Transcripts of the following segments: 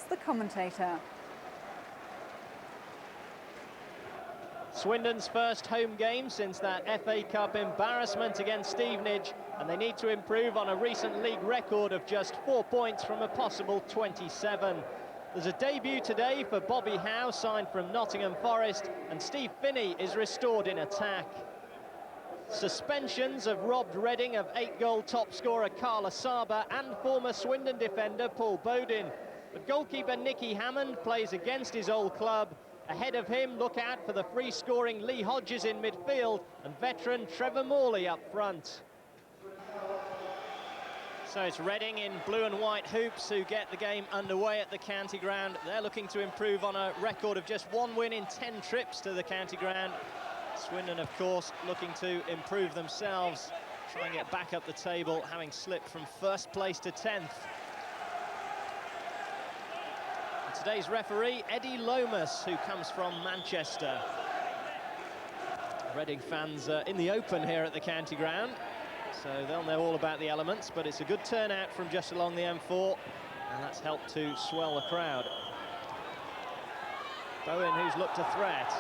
the commentator. Swindon's first home game since that FA Cup embarrassment against Stevenage, and they need to improve on a recent league record of just 4 points from a possible 27. There's a debut today for Bobby Howe, signed from Nottingham Forest, and Steve Finney is restored in attack. Suspensions have robbed Reading of 8-goal top scorer Carla Saba and former Swindon defender Paul Bodin. But goalkeeper Nicky Hammond plays against his old club. Ahead of him, look out for the free-scoring Lee Hodges in midfield and veteran Trevor Morley up front. So it's Reading in blue and white hoops who get the game underway at the county ground. They're looking to improve on a record of just 1 win in 10 trips to the county ground. Swindon, of course, looking to improve themselves, try and get back up the table, having slipped from first place to 10th. And today's referee, Eddie Lomas, who comes from Manchester. Reading fans in the open here at the county ground, so they'll know all about the elements, but it's a good turnout from just along the M4, and that's helped to swell the crowd. Bowen, who's looked a threat.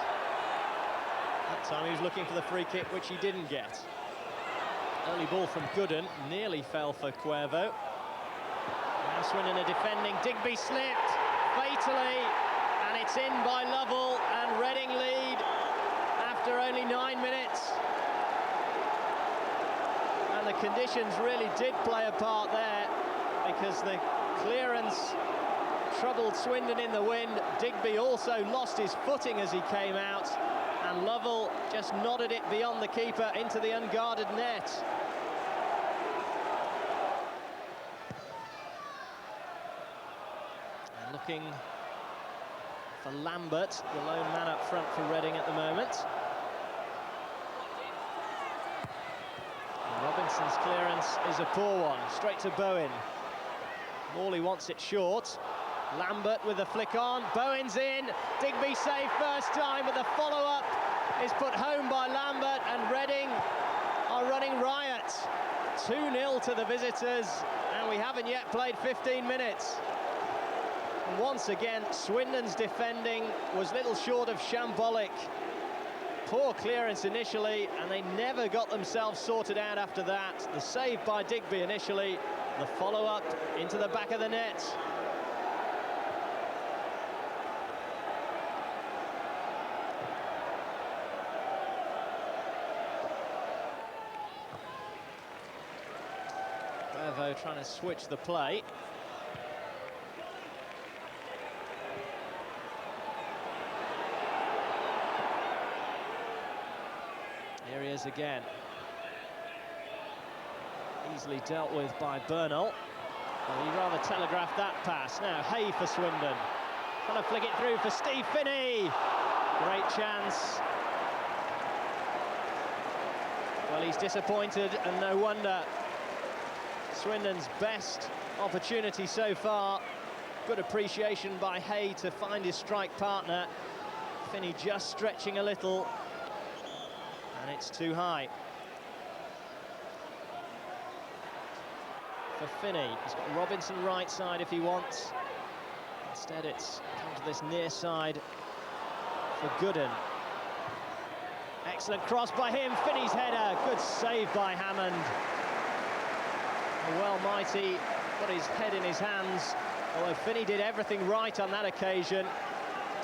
That time he was looking for the free kick, which he didn't get. Early ball from Gooden, nearly fell for Cuervo. Now Swindon are defending, Digby slipped fatally, and it's in by Lovell, and Reading lead after only 9 minutes. And the conditions really did play a part there, because the clearance troubled Swindon in the wind. Digby also lost his footing as he came out, and Lovell just nodded it beyond the keeper into the unguarded net. And looking for Lambert, the lone man up front for Reading at the moment. And Robinson's clearance is a poor one, straight to Bowen. Morley wants it short. Lambert with a flick on, Bowen's in, Digby saved first time, but the follow-up is put home by Lambert, and Reading are running riot. 2-0 to the visitors, and we haven't yet played 15 minutes. And once again, Swindon's defending was little short of shambolic. Poor clearance initially, and they never got themselves sorted out after that. The save by Digby initially, the follow-up into the back of the net. Cuervo trying to switch the play. Here he is again. Easily dealt with by Bernal. Well, he'd rather telegraph that pass. Now Hay for Swindon. Trying to flick it through for Steve Finney. Great chance. Well, he's disappointed, and no wonder. Swindon's best opportunity so far. Good appreciation by Hay to find his strike partner. Finney just stretching a little, and it's too high. For Finney, he's got Robinson right side if he wants. Instead it's come to this near side for Gooden. Excellent cross by him, Finney's header, good save by Hammond. Well, mighty got his head in his hands, although Finney did everything right on that occasion.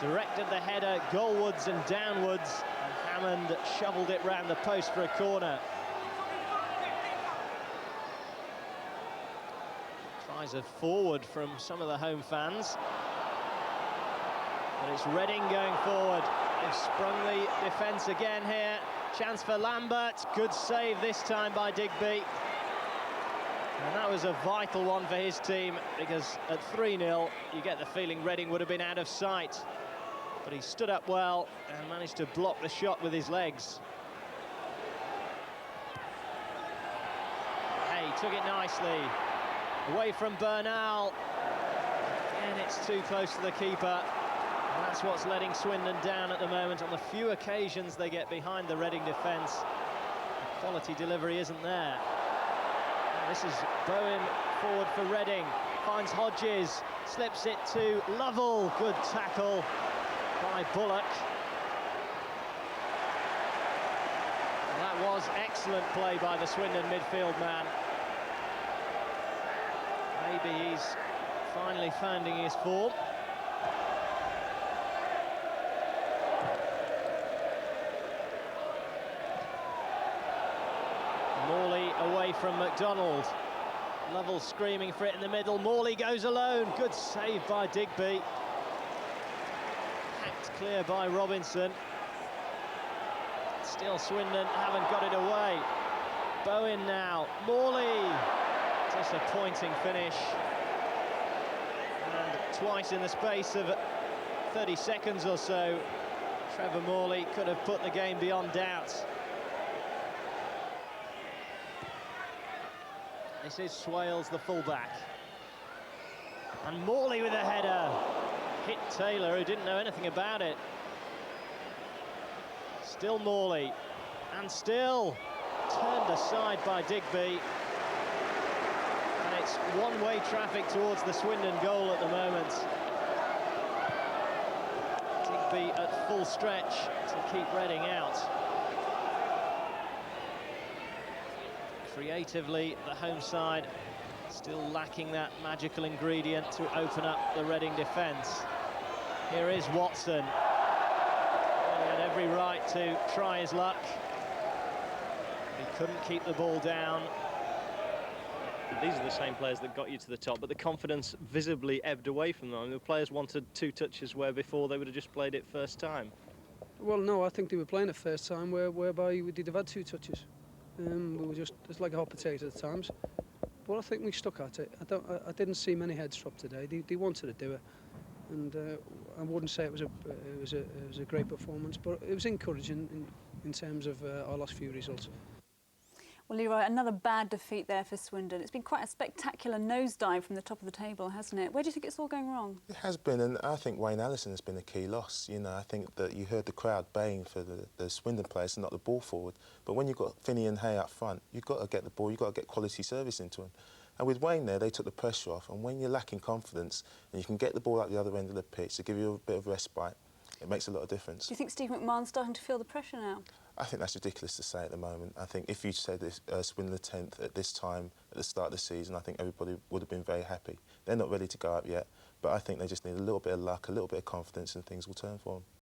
Directed the header goalwards and downwards, and Hammond shoveled it round the post for a corner. Tries a forward from some of the home fans. But it's Reading going forward. They've sprung the defence again here. Chance for Lambert, good save this time by Digby. And that was a vital one for his team, because at 3-0, you get the feeling Reading would have been out of sight. But he stood up well and managed to block the shot with his legs. Hey, took it nicely. Away from Bernal. And it's too close to the keeper. And that's what's letting Swindon down at the moment. On the few occasions they get behind the Reading defence, the quality delivery isn't there. This is Bowen forward for Reading, finds Hodges, slips it to Lovell. Good tackle by Bullock. Well, that was excellent play by the Swindon midfield man. Maybe he's finally finding his form. Morley away from McDonald. Lovell screaming for it in the middle. Morley goes alone. Good save by Digby. Hacked clear by Robinson. Still Swindon haven't got it away. Bowen now. Morley. Disappointing finish. And twice in the space of 30 seconds or so, Trevor Morley could have put the game beyond doubt. This is Swales, the fullback. And Morley with a header. Hit Taylor, who didn't know anything about it. Still Morley. And still turned aside by Digby. And it's one-way traffic towards the Swindon goal at the moment. Digby at full stretch to keep Reading out. Creatively, the home side still lacking that magical ingredient to open up the Reading defence. Here is Watson. Well, he had every right to try his luck. He couldn't keep the ball down. These are the same players that got you to the top, but the confidence visibly ebbed away from them. The players wanted 2 touches where before they would have just played it first time. Well, no, I think they were playing it first time whereby we did have had 2 touches. We were just like a hot potato at times, but I think we stuck at it. I didn't see many heads drop today. They wanted to do it, and I wouldn't say it was a great performance, but it was encouraging in terms of our last few results. Well, Leroy, another bad defeat there for Swindon. It's been quite a spectacular nosedive from the top of the table, hasn't it? Where do you think it's all going wrong? It has been, and I think Wayne Allison has been a key loss. You know, I think that you heard the crowd baying for the Swindon players and not the ball forward. But when you've got Finney and Hay up front, you've got to get the ball, you've got to get quality service into them. And with Wayne there, they took the pressure off. And when you're lacking confidence and you can get the ball at the other end of the pitch to give you a bit of respite, it makes a lot of difference. Do you think Steve McMahon's starting to feel the pressure now? I think that's ridiculous to say at the moment. I think if you said this, Swindon the 10th at this time, at the start of the season, I think everybody would have been very happy. They're not ready to go up yet, but I think they just need a little bit of luck, a little bit of confidence, and things will turn for them.